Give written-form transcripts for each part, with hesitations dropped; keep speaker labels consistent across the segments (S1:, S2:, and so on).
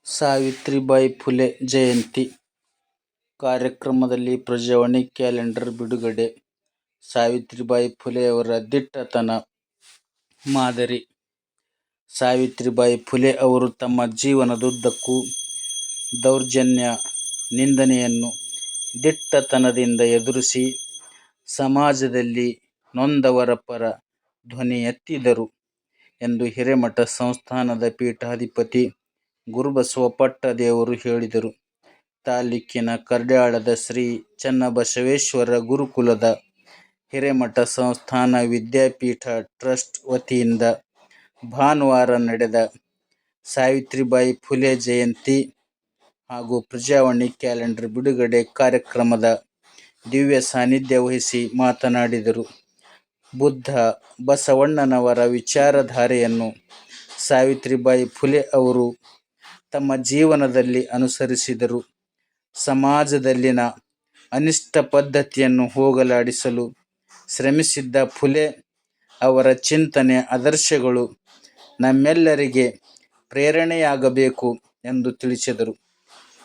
S1: ಸಾವಿತ್ರಿಬಾಯಿ ಫುಲೆ ಜಯಂತಿ ಕಾರ್ಯಕ್ರಮದಲ್ಲಿ ಪ್ರಜಾವಾಣಿ ಕ್ಯಾಲೆಂಡರ್ ಬಿಡುಗಡೆ. ಸಾವಿತ್ರಿಬಾಯಿ ಫುಲೆಯವರ ದಿಟ್ಟತನ ಮಾದರಿ. ಸಾವಿತ್ರಿಬಾಯಿ ಫುಲೆ ಅವರು ತಮ್ಮ ಜೀವನದುದ್ದಕ್ಕೂ ದೌರ್ಜನ್ಯ, ನಿಂದನೆಯನ್ನು ದಿಟ್ಟತನದಿಂದ ಎದುರಿಸಿ ಸಮಾಜದಲ್ಲಿ ನೊಂದವರ ಪರ ಧ್ವನಿ ಎತ್ತಿದರು ಎಂದು ಹಿರೇಮಠ ಸಂಸ್ಥಾನದ ಪೀಠಾಧಿಪತಿ ಗುರುಬಸವ ಪಟ್ಟದೇವರು ಹೇಳಿದರು. ತಾಲೂಕಿನ ಕರ್ಡ್ಯಾಳದ ಶ್ರೀ ಚನ್ನಬಸವೇಶ್ವರ ಗುರುಕುಲದ ಹಿರೇಮಠ ಸಂಸ್ಥಾನ ವಿದ್ಯಾಪೀಠ ಟ್ರಸ್ಟ್ ವತಿಯಿಂದ ಭಾನುವಾರ ನಡೆದ ಸಾವಿತ್ರಿಬಾಯಿ ಫುಲೆ ಜಯಂತಿ ಹಾಗೂ ಪ್ರಜಾವಾಣಿ ಕ್ಯಾಲೆಂಡರ್ ಬಿಡುಗಡೆ ಕಾರ್ಯಕ್ರಮದ ದಿವ್ಯ ಸಾನ್ನಿಧ್ಯ ವಹಿಸಿ ಮಾತನಾಡಿದರು. ಬುದ್ಧ ಬಸವಣ್ಣನವರ ವಿಚಾರಧಾರೆಯನ್ನು ಸಾವಿತ್ರಿಬಾಯಿ ಫುಲೆ ಅವರು ತಮ್ಮ ಜೀವನದಲ್ಲಿ ಅನುಸರಿಸಿದರು. ಸಮಾಜದಲ್ಲಿನ ಅನಿಷ್ಟ ಪದ್ಧತಿಯನ್ನು ಹೋಗಲಾಡಿಸಲು ಶ್ರಮಿಸಿದ್ದ ಫುಲೆ ಅವರ ಚಿಂತನೆ, ಆದರ್ಶಗಳು ನಮ್ಮೆಲ್ಲರಿಗೆ ಪ್ರೇರಣೆಯಾಗಬೇಕು ಎಂದು ತಿಳಿಸಿದರು.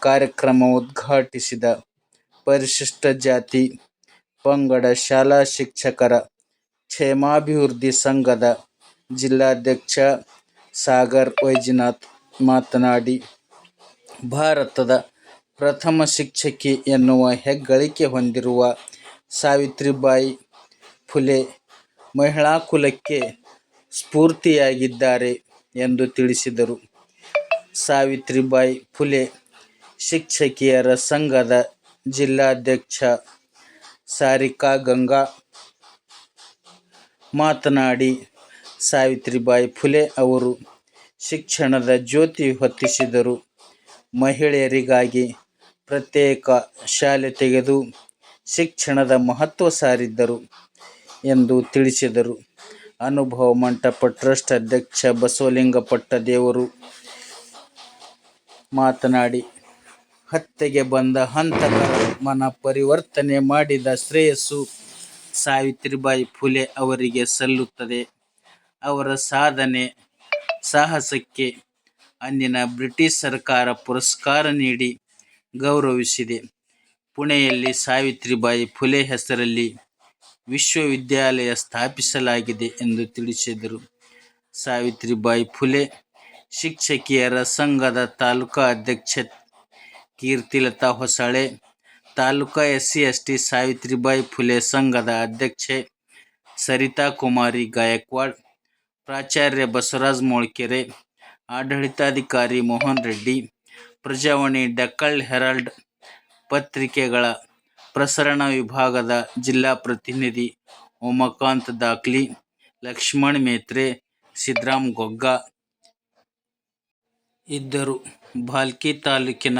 S1: ಕಾರ್ಯಕ್ರಮ ಉದ್ಘಾಟಿಸಿದ ಪರಿಶಿಷ್ಟ ಜಾತಿ ಪಂಗಡ ಶಾಲಾ ಶಿಕ್ಷಕರ ಕ್ಷೇಮಾಭಿವೃದ್ಧಿ ಸಂಘದ ಜಿಲ್ಲಾಧ್ಯಕ್ಷ ಸಾಗರ್ ವೈಜನಾಥ್ ಮಾತನಾಡಿ, ಭಾರತದ ಪ್ರಥಮ ಶಿಕ್ಷಕಿ ಎನ್ನುವ ಹೆಗ್ಗಳಿಕೆ ಹೊಂದಿರುವ ಸಾವಿತ್ರಿಬಾಯಿ ಫುಲೆ ಮಹಿಳಾ ಕುಲಕ್ಕೆ ಸ್ಫೂರ್ತಿಯಾಗಿದ್ದಾರೆ ಎಂದು ತಿಳಿಸಿದರು. ಸಾವಿತ್ರಿಬಾಯಿ ಫುಲೆ ಶಿಕ್ಷಕಿಯರ ಸಂಘದ ಜಿಲ್ಲಾಧ್ಯಕ್ಷ ಸಾರಿಕಾ ಗಂಗಾ ಮಾತನಾಡಿ, ಸಾವಿತ್ರಿಬಾಯಿ ಫುಲೆ ಅವರು ಶಿಕ್ಷಣದ ಜ್ಯೋತಿ ಹೊತ್ತಿಸಿದರು. ಮಹಿಳೆಯರಿಗಾಗಿ ಪ್ರತ್ಯೇಕ ಶಾಲೆ ತೆಗೆದು ಶಿಕ್ಷಣದ ಮಹತ್ವ ಸಾರಿದ್ದರು ಎಂದು ತಿಳಿಸಿದರು. ಅನುಭವ ಮಂಟಪ ಟ್ರಸ್ಟ್ ಅಧ್ಯಕ್ಷ ಬಸವಲಿಂಗ ಪಟ್ಟದೇವರು ಮಾತನಾಡಿ, ಹತ್ಯೆಗೆ ಬಂದ ಹಂತಕರ ಮನ ಪರಿವರ್ತನೆ ಮಾಡಿದ ಶ್ರೇಯಸ್ಸು ಸಾವಿತ್ರಿಬಾಯಿ ಫುಲೆ ಅವರಿಗೆ ಸಲ್ಲುತ್ತದೆ. ಅವರ ಸಾಧನೆ, ಸಾಹಸಕ್ಕೆ ಅಂದಿನ ಬ್ರಿಟಿಷ್ ಸರ್ಕಾರ ಪುರಸ್ಕಾರ ನೀಡಿ ಗೌರವಿಸಿದೆ. ಪುಣೆಯಲ್ಲಿ ಸಾವಿತ್ರಿಬಾಯಿ ಫುಲೆ ಹೆಸರಲ್ಲಿ ವಿಶ್ವವಿದ್ಯಾಲಯ ಸ್ಥಾಪಿಸಲಾಗಿದೆ ಎಂದು ತಿಳಿಸಿದರು. ಸಾವಿತ್ರಿಬಾಯಿ ಫುಲೆ ಶಿಕ್ಷಕಿಯರ ಸಂಘದ ತಾಲೂಕಾ ಅಧ್ಯಕ್ಷೆ ಕೀರ್ತಿಲತಾ ಹೊಸಳೆ, ತಾಲೂಕಾ SC/ST ಸಾವಿತ್ರಿಬಾಯಿ ಫುಲೆ ಸಂಘದ ಅಧ್ಯಕ್ಷೆ ಸರಿತಾ ಕುಮಾರಿ ಗಾಯಕ್ವಾಡ್, ಪ್ರಾಚಾರ್ಯ ಬಸವರಾಜ ಮೊಳಕೆರೆ, ಆಡಳಿತಾಧಿಕಾರಿ ಮೋಹನ್ ರೆಡ್ಡಿ, ಪ್ರಜಾವಾಣಿ ಡೆಕ್ಕನ್ ಹೆರಾಲ್ಡ್ ಪತ್ರಿಕೆಗಳ ಪ್ರಸರಣ ವಿಭಾಗದ ಜಿಲ್ಲಾ ಪ್ರತಿನಿಧಿ ಉಮಾಕಾಂತ ದಾಖಲೆ, ಲಕ್ಷ್ಮಣ ಮೇತ್ರೆ, ಸಿದ್ದರಾಮ ಗೊಗ್ಗ ಇದ್ದರು. ಭಾಲ್ಕಿ ತಾಲೂಕಿನ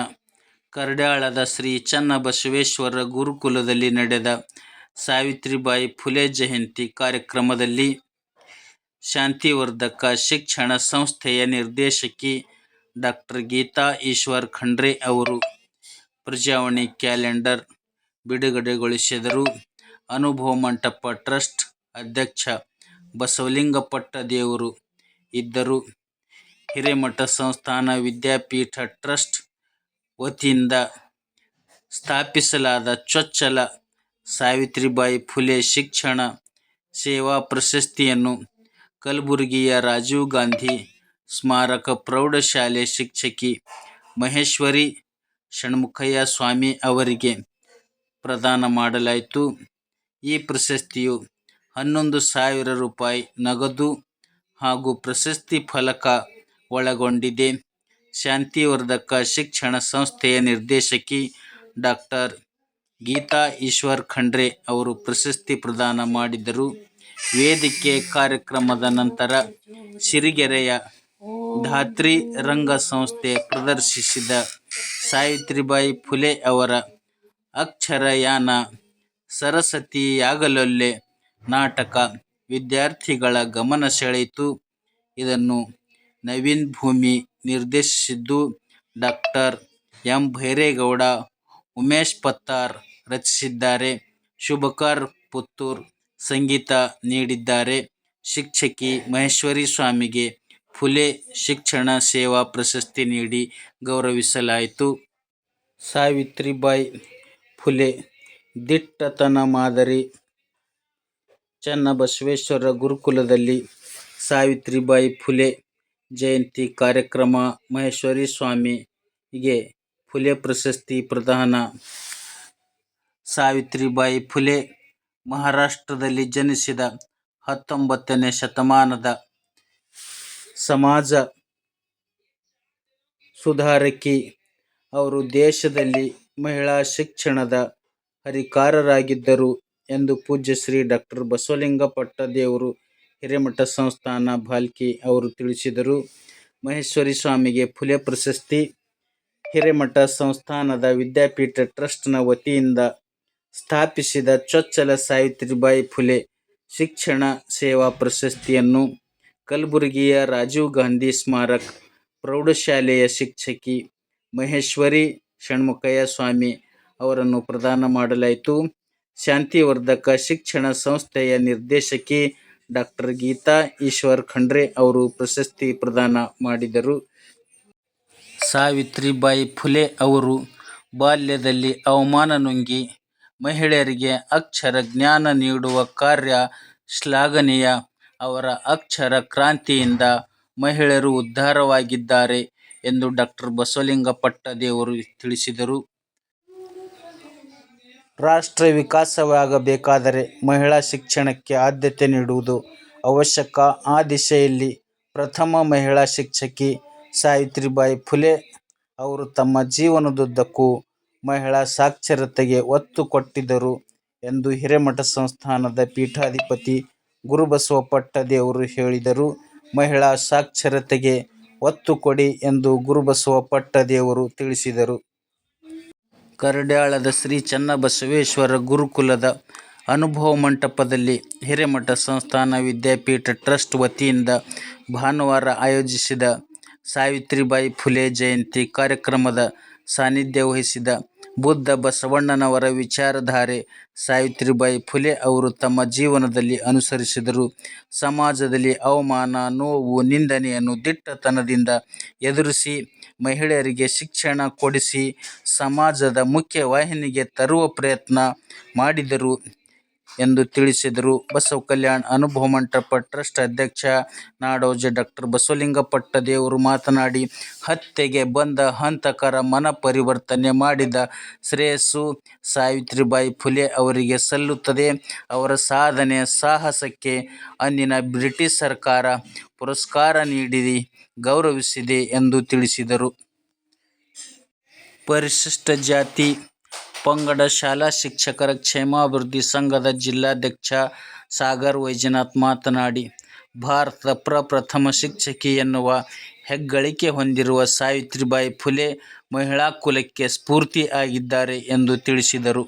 S1: ಕರ್ಡ್ಯಾಳದ ಶ್ರೀ ಚನ್ನಬಸವೇಶ್ವರ ಗುರುಕುಲದಲ್ಲಿ ನಡೆದ ಸಾವಿತ್ರಿಬಾಯಿ ಫುಲೆ ಜಯಂತಿ ಕಾರ್ಯಕ್ರಮದಲ್ಲಿ ಶಾಂತಿವರ್ಧಕ ಶಿಕ್ಷಣ ಸಂಸ್ಥೆಯ ನಿರ್ದೇಶಕಿ ಡಾ. ಗೀತಾ ಈಶ್ವರ ಖಂಡ್ರೆ ಅವರು ಪ್ರಜಾವಾಣಿ ಕ್ಯಾಲೆಂಡರ್ ಬಿಡುಗಡೆಗೊಳಿಸಿದರು. ಅನುಭವ ಮಂಟಪ ಟ್ರಸ್ಟ್ ಅಧ್ಯಕ್ಷ ಬಸವಲಿಂಗ ಪಟ್ಟದೇವರು ಇದ್ದರು. ಹಿರೇಮಠ ಸಂಸ್ಥಾನ ವಿದ್ಯಾಪೀಠ ಟ್ರಸ್ಟ್ ವತಿಯಿಂದ ಸ್ಥಾಪಿಸಲಾದ ಚೊಚ್ಚಲ ಸಾವಿತ್ರಿಬಾಯಿ ಫುಲೆ ಶಿಕ್ಷಣ ಸೇವಾ ಪ್ರಶಸ್ತಿಯನ್ನು ಕಲಬುರಗಿಯ ರಾಜೀವ್ ಗಾಂಧಿ ಸ್ಮಾರಕ ಪ್ರೌಢಶಾಲೆ ಶಿಕ್ಷಕಿ ಮಹೇಶ್ವರಿ ಷಣ್ಮುಖಯ್ಯ ಸ್ವಾಮಿ ಅವರಿಗೆ ಪ್ರದಾನ ಮಾಡಲಾಯಿತು. ಈ ಪ್ರಶಸ್ತಿಯು 11,000 ರೂಪಾಯಿ ನಗದು ಹಾಗೂ ಪ್ರಶಸ್ತಿ ಫಲಕ ಒಳಗೊಂಡಿದೆ. ಶಾಂತಿವರ್ಧಕ ಶಿಕ್ಷಣ ಸಂಸ್ಥೆಯ ನಿರ್ದೇಶಕಿ ಡಾ. ಗೀತಾ ಈಶ್ವರ ಖಂಡ್ರೆ ಅವರು ಪ್ರಶಸ್ತಿ ಪ್ರದಾನ ಮಾಡಿದರು. ವೇದಿಕೆ ಕಾರ್ಯಕ್ರಮದ ನಂತರ ಸಿರಿಗೆರೆಯ ಧಾತ್ರಿ ರಂಗ ಸಂಸ್ಥೆ ಪ್ರದರ್ಶಿಸಿದ ಸಾವಿತ್ರಿಬಾಯಿ ಫುಲೆ ಅವರ ಅಕ್ಷರಯಾನ ಸರಸ್ವತಿಯಾಗಲೊಲ್ಲೆ ನಾಟಕ ವಿದ್ಯಾರ್ಥಿಗಳ ಗಮನ ಸೆಳೆಯಿತು. ಇದನ್ನು ನವೀನ್ ಭೂಮಿ ನಿರ್ದೇಶಿಸಿದ್ದು, ಡಾ. ಎಂ. ಭೈರೇಗೌಡ, ಉಮೇಶ್ ಪತ್ತಾರ್ ರಚಿಸಿದ್ದಾರೆ. ಶುಭಕರ್ ಪುತ್ತೂರ್ ಸಂಗೀತ ನೀಡಿದ್ದಾರೆ. ಶಿಕ್ಷಕಿ ಮಹೇಶ್ವರಿ ಸ್ವಾಮಿಗೆ ಫುಲೆ ಶಿಕ್ಷಣ ಸೇವಾ ಪ್ರಶಸ್ತಿ ನೀಡಿ ಗೌರವಿಸಲಾಯಿತು. ಸಾವಿತ್ರಿಬಾಯಿ ಫುಲೆ ದಿಟ್ಟತನ ಮಾದರಿ ಚನ್ನಬಸವೇಶ್ವರ ಗುರುಕುಲದಲ್ಲಿ ಸಾವಿತ್ರಿಬಾಯಿ ಫುಲೆ ಜಯಂತಿ ಕಾರ್ಯಕ್ರಮ. ಮಹೇಶ್ವರಿ ಸ್ವಾಮಿಗೆ ಫುಲೆ ಪ್ರಶಸ್ತಿ ಪ್ರದಾನ. ಸಾವಿತ್ರಿಬಾಯಿ ಫುಲೆ ಮಹಾರಾಷ್ಟ್ರದಲ್ಲಿ ಜನಿಸಿದ 19ನೇ ಶತಮಾನದ ಸಮಾಜ ಸುಧಾರಕಿ. ಅವರು ದೇಶದಲ್ಲಿ ಮಹಿಳಾ ಶಿಕ್ಷಣದ ಹರಿಕಾರರಾಗಿದ್ದರು ಎಂದು ಪೂಜ್ಯ ಶ್ರೀ ಡಾ. ಬಸವಲಿಂಗ ಪಟ್ಟದೇವರು ಹಿರೇಮಠ ಸಂಸ್ಥಾನ ಭಾಲ್ಕಿ ಅವರು ತಿಳಿಸಿದರು. ಮಹೇಶ್ವರಿ ಸ್ವಾಮಿಗೆ ಫುಲೆ ಪ್ರಶಸ್ತಿ. ಹಿರೇಮಠ ಸಂಸ್ಥಾನದ ವಿದ್ಯಾಪೀಠ ಟ್ರಸ್ಟ್ನ ವತಿಯಿಂದ ಸ್ಥಾಪಿಸಿದ ಚೊಚ್ಚಲ ಸಾವಿತ್ರಿಬಾಯಿ ಫುಲೆ ಶಿಕ್ಷಣ ಸೇವಾ ಪ್ರಶಸ್ತಿಯನ್ನು ಕಲಬುರಗಿಯ ರಾಜೀವ್ ಗಾಂಧಿ ಸ್ಮಾರಕ ಪ್ರೌಢಶಾಲೆಯ ಶಿಕ್ಷಕಿ ಮಹೇಶ್ವರಿ ಷಣ್ಮುಖಯ್ಯ ಸ್ವಾಮಿ ಅವರನ್ನು ಪ್ರದಾನ ಮಾಡಲಾಯಿತು. ಶಾಂತಿವರ್ಧಕ ಶಿಕ್ಷಣ ಸಂಸ್ಥೆಯ ನಿರ್ದೇಶಕಿ ಡಾ. ಗೀತಾ ಈಶ್ವರ್ ಖಂಡ್ರೆ ಅವರು ಪ್ರಶಸ್ತಿ ಪ್ರದಾನ ಮಾಡಿದರು. ಸಾವಿತ್ರಿಬಾಯಿ ಫುಲೆ ಅವರು ಬಾಲ್ಯದಲ್ಲಿ ಅವಮಾನ ನುಂಗಿ ಮಹಿಳೆಯರಿಗೆ ಅಕ್ಷರ ಜ್ಞಾನ ನೀಡುವ ಕಾರ್ಯ ಶ್ಲಾಘನೀಯ. ಅವರ ಅಕ್ಷರ ಕ್ರಾಂತಿಯಿಂದ ಮಹಿಳೆಯರು ಉದ್ಧಾರವಾಗಿದ್ದಾರೆ ಎಂದು ಡಾ. ಬಸವಲಿಂಗ ಪಟ್ಟದೇವರು ತಿಳಿಸಿದರು. ರಾಷ್ಟ್ರ ವಿಕಾಸವಾಗಬೇಕಾದರೆ ಮಹಿಳಾ ಶಿಕ್ಷಣಕ್ಕೆ ಆದ್ಯತೆ ನೀಡುವುದು ಅವಶ್ಯಕ. ಆ ದಿಶೆಯಲ್ಲಿ ಪ್ರಥಮ ಮಹಿಳಾ ಶಿಕ್ಷಕಿ ಸಾವಿತ್ರಿಬಾಯಿ ಫುಲೆ ಅವರು ತಮ್ಮ ಜೀವನದುದ್ದಕ್ಕೂ ಮಹಿಳಾ ಸಾಕ್ಷರತೆಗೆ ಒತ್ತು ಕೊಟ್ಟಿದ್ದರು ಎಂದು ಹಿರೇಮಠ ಸಂಸ್ಥಾನದ ಪೀಠಾಧಿಪತಿ ಗುರುಬಸವ ಪಟ್ಟದೇವರು ಹೇಳಿದರು. ಮಹಿಳಾ ಸಾಕ್ಷರತೆಗೆ ಒತ್ತು ಕೊಡಿ ಎಂದು ಗುರುಬಸವ ಪಟ್ಟದೇವರು ತಿಳಿಸಿದರು. ಕರಡ್ಯಾಳದ ಶ್ರೀ ಚನ್ನಬಸವೇಶ್ವರ ಗುರುಕುಲದ ಅನುಭವ ಮಂಟಪದಲ್ಲಿ ಹಿರೇಮಠ ಸಂಸ್ಥಾನ ವಿದ್ಯಾಪೀಠ ಟ್ರಸ್ಟ್ ವತಿಯಿಂದ ಭಾನುವಾರ ಆಯೋಜಿಸಿದ ಸಾವಿತ್ರಿಬಾಯಿ ಫುಲೆ ಜಯಂತಿ ಕಾರ್ಯಕ್ರಮದ ಸಾನ್ನಿಧ್ಯ ವಹಿಸಿದ ಬುದ್ಧ ಬಸವಣ್ಣನವರ ವಿಚಾರಧಾರೆ ಸಾವಿತ್ರಿಬಾಯಿ ಫುಲೆ ಅವರು ತಮ್ಮ ಜೀವನದಲ್ಲಿ ಅನುಸರಿಸಿದರು. ಸಮಾಜದಲ್ಲಿ ಅವಮಾನ, ನೋವು, ನಿಂದನೆಯನ್ನು ದಿಟ್ಟತನದಿಂದ ಎದುರಿಸಿ ಮಹಿಳೆಯರಿಗೆ ಶಿಕ್ಷಣ ಕೊಡಿಸಿ ಸಮಾಜದ ಮುಖ್ಯವಾಹಿನಿಗೆ ತರುವ ಪ್ರಯತ್ನ ಮಾಡಿದರು ಎಂದು ತಿಳಿಸಿದರು. ಬಸವ ಕಲ್ಯಾಣ ಅನುಭವ ಮಂಟಪ ಟ್ರಸ್ಟ್ ಅಧ್ಯಕ್ಷ ನಾಡೋಜ ಡಾ. ಬಸವಲಿಂಗ ಪಟ್ಟದೇವರು ಮಾತನಾಡಿ, ಹತ್ಯೆಗೆ ಬಂದ ಹಂತಕರ ಮನ ಪರಿವರ್ತನೆ ಮಾಡಿದ ಶ್ರೇಯಸ್ಸು ಸಾವಿತ್ರಿಬಾಯಿ ಫುಲೆ ಅವರಿಗೆ ಸಲ್ಲುತ್ತದೆ. ಅವರ ಸಾಧನೆ, ಸಾಹಸಕ್ಕೆ ಅಂದಿನ ಬ್ರಿಟಿಷ್ ಸರ್ಕಾರ ಪುರಸ್ಕಾರ ನೀಡಿ ಗೌರವಿಸಿದೆ ಎಂದು ತಿಳಿಸಿದರು. ಪರಿಶಿಷ್ಟ ಜಾತಿ ಪಂಗಡ ಶಾಲಾ ಶಿಕ್ಷಕರ ಕ್ಷೇಮಾಭಿವೃದ್ಧಿ ಸಂಘದ ಜಿಲ್ಲಾಧ್ಯಕ್ಷ ಸಾಗರ ವೈಜನಾಥ್ ಮಾತನಾಡಿ, ಭಾರತದ ಪ್ರಪ್ರಥಮ ಶಿಕ್ಷಕಿ ಎನ್ನುವ ಹೆಗ್ಗಳಿಕೆ ಹೊಂದಿರುವ ಸಾವಿತ್ರಿಬಾಯಿ ಫುಲೆ ಮಹಿಳಾ ಕುಲಕ್ಕೆ ಸ್ಫೂರ್ತಿ ಆಗಿದ್ದಾರೆ ಎಂದು ತಿಳಿಸಿದರು.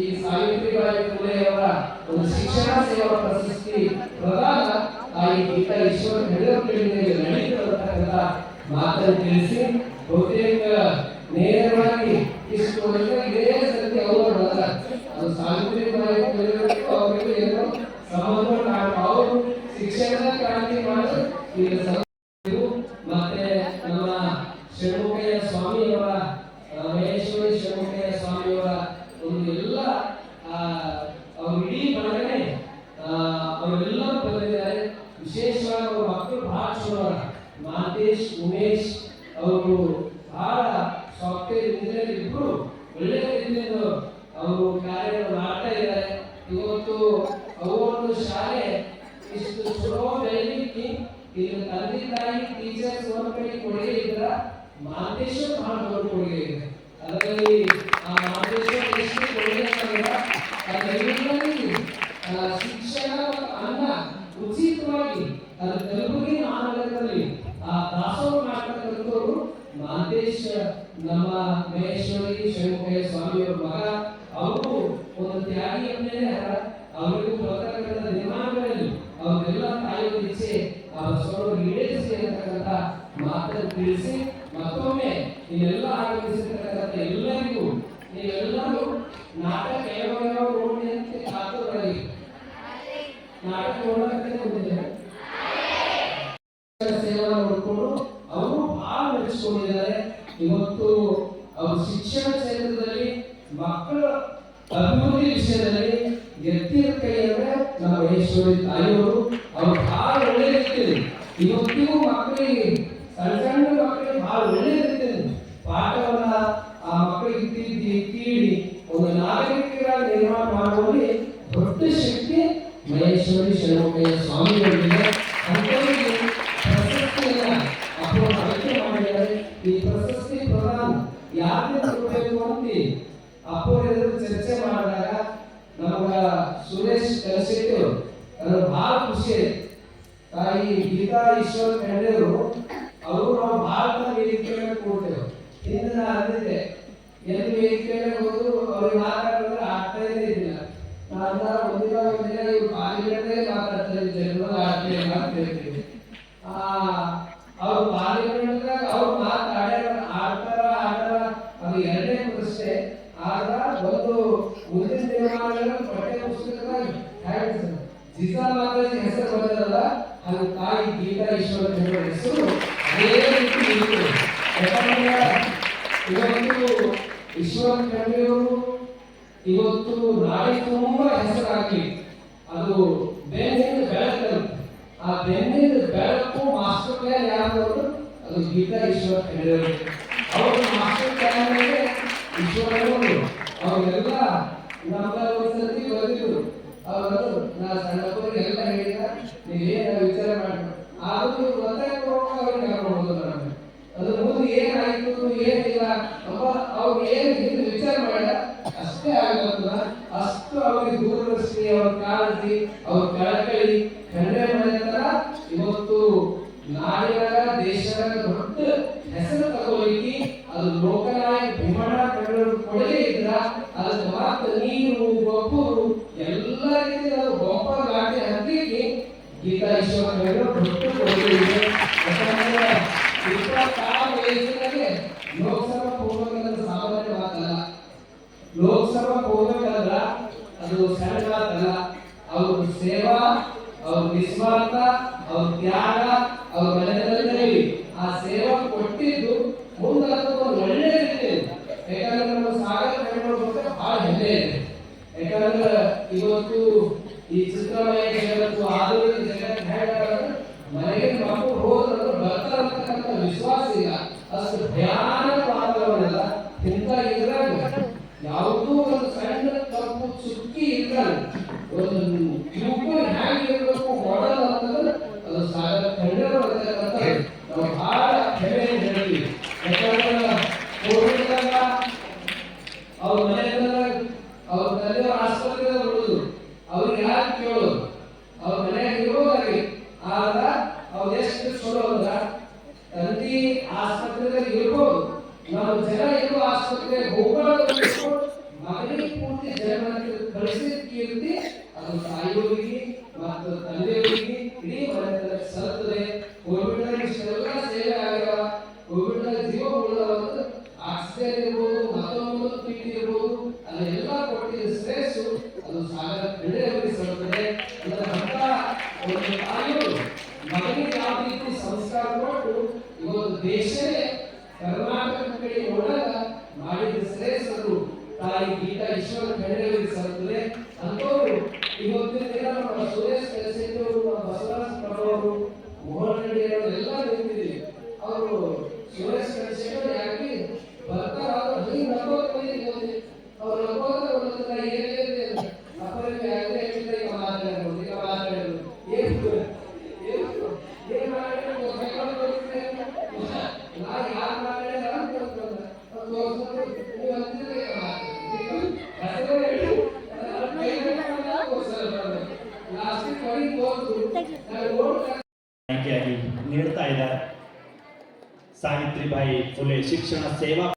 S2: ಈ ಸಾವಿತ್ರಿಬಾಯಿ ಫುಲೆ ಅವರ ಒಂದು ಶಿಕ್ಷಣ ಸೇವಾ ಪ್ರಶಸ್ತಿ ಪ್ರದಾನ ತಾಯಿ ಗೀತಾ ಈಶ್ವರ್ ನಡೀತಿರತಕ್ಕಂಥ ಮಾತನ್ನು ತಿಳಿಸಿ ಬಹುತೇಕ ನೇರವಾಗಿ ಇಷ್ಟು ಇದೇ ಸತ್ಯ ಅವರು ಅದು ಸಾವಿತ್ರಿಬಾಯಿ ಫುಲೆ ಅವರಿಗೆ ಏನೋ ಸಂಬಂಧ ಅವರು ಶಿಕ್ಷಣದ ಕ್ರಾಂತಿ ಮಾಡಿ ಮತ್ತೆ ನಮ್ಮ ಷಣ್ಮುಖಯ್ಯ ಸ್ವಾಮಿಯವರ ಮಹೇಶ್ವರಿ ಷಣ್ಮುಖಯ್ಯ ಸ್ವಾಮಿಯವರ ಒಂದು ಎಲ್ಲ ಅವ್ರ ಇಡೀ ಬರಗನೆ ಅವರೆಲ್ಲರೂ ಬಂದಿದ್ದಾರೆ. ವಿಶೇಷವಾಗಿ ಅವ್ರ ಮಕ್ಕಳು ಬಹಳ ಚಲೋ, ಮಾತೇಶ್, ಉಮೇಶ್ ಅವರು ಬಹಳ ಸಾಫ್ಟ್ವೇರ್ ಇಂಜಿನಿಯರ್ ಇಬ್ರು ಒಳ್ಳೆಯ ರೀತಿಯಿಂದ ಅವರು ಕಾರ್ಯ ಮಾಡ್ತಾ ಇದ್ದಾರೆ. ಇವತ್ತು ಅವರೊಂದು ಶಾಲೆ ಇಷ್ಟು ಚಲೋ ಬೆಳಲಿಕ್ಕೆ ಇಲ್ಲಿ ತಂದೆ ತಾಯಿ ಟೀಚರ್ಸ್ ಒಂದು ಕಡೆ ಕೊಡುಗೆ ಇದ್ರ ಮಾತೇಶ್ ಬಹಳ ದೊಡ್ಡ ಕೊಡುಗೆ ಇದೆ. ಅದರಲ್ಲಿ ಆ ಮಾತೇಶ್ವರ ಎಷ್ಟು ಕೊಡುಗೆ ಶಿಕ್ಷಣ ಅನ್ನ ಉಚಿತವಾಗಿ ಅದು ಕಲಬುರಗಿ ಮಹಾನಗರದಲ್ಲಿ ಆ ದಾಸೋಹ ಮಹೇಶ್ವರಿ ಷಣ್ಮುಖಯ್ಯ ಸ್ವಾಮಿಯವರ ಮಗ. ಅವರು ಒಂದು ತ್ಯಾಗಿ ಅಂತಾನೆ ಅವರಿಗೂ ಬರ್ತಕ್ಕಂಥ ದಿನಮಾನಗಳಲ್ಲಿ ಅವರೆಲ್ಲ ತಾಯಿಯ ಇಚ್ಛೆ ಆ ಬಸವಣ್ಣವರು ಈಡೇರಿಸಿ ಅಂತಕ್ಕಂಥ ಮಾತನ್ನು ತಿಳಿಸಿ ಮತ್ತೊಮ್ಮೆ ಇದೆಲ್ಲ ಆಗಮಿಸಿರ್ತಕ್ಕಂಥ ಎಲ್ಲರಿಗೂ ನೀವೆಲ್ಲರೂ ನಾಟಕ ಯಾವ ನೋಡಿ ಅಂತ ಕಾತುರರಾಗಿ ನಾಟಕ ನೋಡಕ್ಕೆ ಬಂದಿದ್ದಾರೆ. ಸೇವಾ ನೋಡಿಕೊಂಡು ಅವರು ಬಹಳ ಮೆಚ್ಚಿಕೊಂಡಿದ್ದಾರೆ. ಇವತ್ತು ಅವರು ಶಿಕ್ಷಣ ಕ್ಷೇತ್ರದಲ್ಲಿ ಮಕ್ಕಳ ಅಭಿವೃದ್ಧಿ ವಿಷಯದಲ್ಲಿ ಎತ್ತಿದ ಕೈ ಅಂದ್ರೆ ನಮ್ಮ ಮಹೇಶ್ವರಿ ತಾಯಿಯವರು ಅವರು ಬಹಳ ಒಳ್ಳೆ ರೀತಿಯಲ್ಲಿ ಇವತ್ತಿಗೂ ಮಕ್ಕಳಿಗೆ ಸಣ್ಣ ಸಣ್ಣ ಮಕ್ಕಳಿಗೆ ಬಹಳ ಒಳ್ಳೆ ರೀತಿಯಲ್ಲಿ ಪಾಠವನ್ನ ಆ ಮಕ್ಕಳಿಗೆ ತೀಡಿ ಒಂದು ನಾಗರಿಕರ ನಿರ್ಮಾಣ ಮಾಡುವಲ್ಲಿ ದೊಡ್ಡ ಶಕ್ತಿ ಮಹೇಶ್ವರಿ ಷಣ್ಮುಖಯ್ಯ ಸ್ವಾಮಿಯವರಿಗೆ. ಅಂಥವರಿಗೆ ಪ್ರಶಸ್ತಿಯನ್ನ ಅಪೂರ್ವ ಆಯ್ಕೆ ಮಾಡಿದ್ದಾರೆ. ಈ ಪ್ರಶಸ್ತಿ ಪ್ರದಾನ ಯಾರಿಗೆ ಕೊಡಬೇಕು ಅಂತ ಅಪೂರ್ವ ಚರ್ಚೆ ಮಾಡಿದಾಗ ನಮಗ ಸುರೇಶ್ ಕಲಶೆಟ್ಟಿ ಅವರು ನನಗೆ ಬಹಳ ಖುಷಿ ಆಯ್ತು. ತಾಯಿ ಗೀತಾ ಈಶ್ವರ ಖಂಡೆಯವರು ಅವರು ನಾವು ಭಾರತ ವೇದಿಕೆಯನ್ನು ಕೊಡ್ತೇವೆ. ಹಿಂದೆ ನಾನು ಅಂದಿದ್ದೆ ಎಲ್ಲಿ ವೇದಿಕೆಯನ್ನು ಹೋದ್ರು ಅವ್ರಿಗೆ ಮಾತಾಡಿದ್ರೆ ಆಗ್ತಾ ಇದ್ದಿಲ್ಲ. ನಾನು ಒಂದಿನ ಇವ್ರು ಪಾರ್ಲಿಮೆಂಟ್ಗೆ ಮಾತಾಡ್ತಾರೆ, ಜನರು ಆಗ್ತೇವೆ ಅವ್ರು ಪಾರ್ಲಿಮೆಂಟ್ದಾಗ ಅವ್ರು ಆಡ್ತಾರ ಅದು ಎರಡನೇ ಪ್ರಶ್ನೆ. ಆಗ ಒಂದು ಮುಂದಿನ ದಿನಮಾನಗಳಲ್ಲಿ ಪಠ್ಯ ಪುಸ್ತಕದಾಗ ಜಿಸಾ ಮಾತಾಜಿ ಹೆಸರು ಬಂದಿರಲ್ಲ, ಅದು ತಾಯಿ ಗೀತಾ ಈಶ್ವರ ಖಂಡೆ ಹೆಸರು ಅದೇ ರೀತಿ ಇತ್ತು. ಯಾಕಂದ್ರೆ ಇವತ್ತು ಈಶ್ವರ ಖಂಡೆಯವರು ಇವತ್ತು ನಾಡಿ ತುಂಬಾ ಹೆಸರಾಗಿ ಅದು ಬೆನ್ನಿನ ಬೆಳಕು. ಆ ಬೆನ್ನಿನ ಬೆಳಕು ಮಾಸ್ಟರ್ ಪ್ಲಾನ್ ಯಾರು? ಅದು ಗೀತಾ ಈಶ್ವರ ಖಂಡೆಯವರು. ಅವರು ಮಾಸ್ಟರ್ ಪ್ಲಾನ್ ಮೇಲೆ ಈಶ್ವರವರು ಅವರೆಲ್ಲ ನಮ್ಮ ಒಂದ್ಸತಿ ಬಂದಿದ್ರು. ಅವರು ನಾ ಸಣ್ಣಪ್ಪರಿಗೆ ಎಲ್ಲ ಹೇಳಿದ ನೀವೇನ ವಿಚಾರ ಮಾಡಿ ಆದ್ರೂ ಗೊತ್ತಾಗ ಅವ್ರಿಗೆ ಕರ್ಕೊಂಡು ನಮಗೆ ಅದು ಮುಂದೆ ಏನಾಯ್ತು ಏನಿಲ್ಲ ಅವ್ರು ಏನು ಹಿಂದೆ ವಿಚಾರ ಮಾಡ ಅಷ್ಟೇ ಆಗುತ್ತಲ್ಲ. ಅಷ್ಟು ಅವ್ರಿಗೆ ದೂರದೃಷ್ಟಿ, ಅವ್ರ ಕಾಳಜಿ, ಅವ್ರ ಕಳಕಳಿ ಖಂಡೆ ಮಾಡಿದ ಇವತ್ತು ನಾಡಿನ ದೇಶದ ದೊಡ್ಡ ಹೆಸರು ತಗೊಳ್ಳಿಕ್ಕೆ ಅದು ಲೋಕನಾಯಕ ಭೀಮಣ್ಣ ಖಂಡರು ಕೊಡಲೇ ಇದ್ರ ಅದಕ್ಕೆ ಮಾತ್ರ ನೀರು ಗೊಬ್ಬರು ಎಲ್ಲ ರೀತಿ ಅದು ಗೊಬ್ಬ ಗಾಡಿ ಹತ್ತಿಗೆ ಗೀತಾ ಈಶ್ವರ ಖಂಡರು ದೊಡ್ಡ ಕೊಡುಗೆ ಇದೆ. ಯಾಕಂದ್ರೆ 26 ವಯಸ್ಸಿನಲ್ಲಿ ಲೋಕಸಭಾ ಹೋಗಬೇಕಂದ್ರೆ ಸಾಮಾನ್ಯ ಮಾತಲ್ಲ. ಲೋಕಸಭಾ ಹೋಗಬೇಕಂದ್ರ ಅದು ಸಣ್ಣ ಮಾತಲ್ಲ. ಅವ್ರ ಸೇವಾ, ಅವ್ರ ನಿಸ್ವಾರ್ಥ, ಅವ್ರ ತ್ಯಾಗ, ಅವ್ರ ಮನೆಯಲ್ಲಿ ಆ ಸೇವಾ ಕೊಟ್ಟಿದ್ದು ಮುಂದೆ ಒಂದು ಒಳ್ಳೆ ರೀತಿ. ಯಾಕಂದ್ರೆ ನಮ್ಮ ಸಾಗರ ಖಂಡರ ಬಗ್ಗೆ ಬಹಳ ಹೆಮ್ಮೆ ಇದೆ. ಯಾಕಂದ್ರೆ ಇವತ್ತು ಈ ಚಿತ್ರಮಯ ಜಗತ್ತು ಆಧುನಿಕ ಜಗತ್ತು ಹೇಗಾದ್ರೆ ಮನೆಗೆ ಮಕ್ಕಳು ಹೋದ್ರೆ ಬರ್ತಾರಂತಕ್ಕಂಥ ವಿಶ್ವಾಸ ಇಲ್ಲ. ಅಷ್ಟು ಭಯಾನಕ ವಾತಾವರಣ ಇಲ್ಲ. ಇಂಥ ಇದ್ರಾಗ ಯಾವುದೂ ಒಂದು ಸಣ್ಣ ತಪ್ಪು ಚುಕ್ಕಿ ಇಲ್ಲ. ಒಂದು ಯುವಕ ಹೇಗಿರ್ಬೇಕು ಮಾಡಲ್ ಅಂತಂದ್ರೆ ಅದು ಸಾಗರ ಖಂಡರು ಅಂತಕ್ಕಂಥ ನಾವು ಬಹಳ ಹೆಮ್ಮೆ ಹೇಳ್ತೀವಿ. ಯಾಕಂದ್ರೆ ಕೋವಿಡ್ದಾಗ ಅವ್ರ ಮನೆಯಲ್ಲ ಅವ್ರ ತಂದೆಯವ್ರ ಆಸ್ಪತ್ರೆಗೆ ಬರುದು ಅವ್ರಿಗೆ ಯಾರು ಕೇಳೋದು ಅವ್ರ ಮನೆಯಾಗ ಇರೋದಾಗಿ ಆಗ ಅವ್ರು ಎಷ್ಟು ಚಲೋ ಅಂದ್ರ ತಂದೆ ಆಸ್ಪತ್ರೆದಾಗ ಇರ್ಬೋದು, ನಾವು ಜನ ಇರೋ ಆಸ್ಪತ್ರೆಗೆ ಹೋಗೋದು ಮಗನಿಗೆ ಪೂರ್ತಿ ಜನ ಕಳಿಸಿದ ಕೀರ್ತಿ ಅದು ತಾಯಿಯವರಿಗೆ ಮತ್ತು ತಂದೆಯವರಿಗೆ ಇಡೀ ಮನೆ ಸಲ್ತದೆ. ಕೋವಿಡ್ ಇಷ್ಟೆಲ್ಲ ಸೇವೆ ಆಗ್ಯಾವ. ಕೋವಿಡ್ ಜೀವ ಉಳಿದವಂತ ಆಕ್ಸಿಜನ್ ಇರ್ಬೋದು, ಮತ್ತೊಂದು ಕಿಟ್ ಇರ್ಬೋದು, ಅದೆಲ್ಲ ಕೊಟ್ಟಿದ್ದ ಶ್ರೇಷ್ಠ ಅದು ಸಾಗರ ಕ್ರೀಡೆಯವರಿಗೆ ಸಲ್ತದೆ. ಅಂತ ಒಂದು ತಾಯಿಯವರು ಮಗನಿಗೆ ಯಾವ ರೀತಿ ಸಂಸ್ಕಾರ ಕೊಟ್ಟು ಇವತ್ತು ದೇಶವೇ ಕರ್ನಾಟಕ ಕಡೆ ನೋಡಾಗ ಮಾಡಿದ ಶ್ರೇಷ್ಠರು ತಾಯಿ ಗೀತಾ ಈಶ್ವರ ಖಂಡೆಯವರಿಗೆ ಸಲ್ತದೆ. ಅಂತವರು ಇವತ್ತಿನ ದಿನ ನಮ್ಮ ಸುರೇಶ್ ಕಲಶೆಟ್ಟಿ ಅವರು, ಬಸವರಾಜ ಪ್ರಭು, ಮೋಹನ್ ರೆಡ್ಡಿ ಅವರು ಎಲ್ಲ ನಿಂತಿದ್ದೀವಿ. ಅವರು ಸುರೇಶ್ ಕಲಶೆಟ್ಟಿ ಯಾಕೆ ಬರ್ತಾರ ಹಿಂಗೆ ನಗೋದು ಅವ್ರು ನಗೋದ ಒಂದೊಂದು ಏನಿದೆ ಅಪರಿಗೆ ಆಗಲೇ ಈಗ ಮಾತಾಡೋದು ಈಗ ಮಾತಾಡೋದು ಏನು ಏನು ಮಾಡಿದ್ರೆ ನಾ ಯಾರು ಮಾಡಿದ್ರೆ
S3: ನೀಡ್ತಾ ಇದ್ದಾರೆ. ಸಾವಿತ್ರಿಬಾಯಿ ಫುಲೆ ಶಿಕ್ಷಣ ಸೇವಾ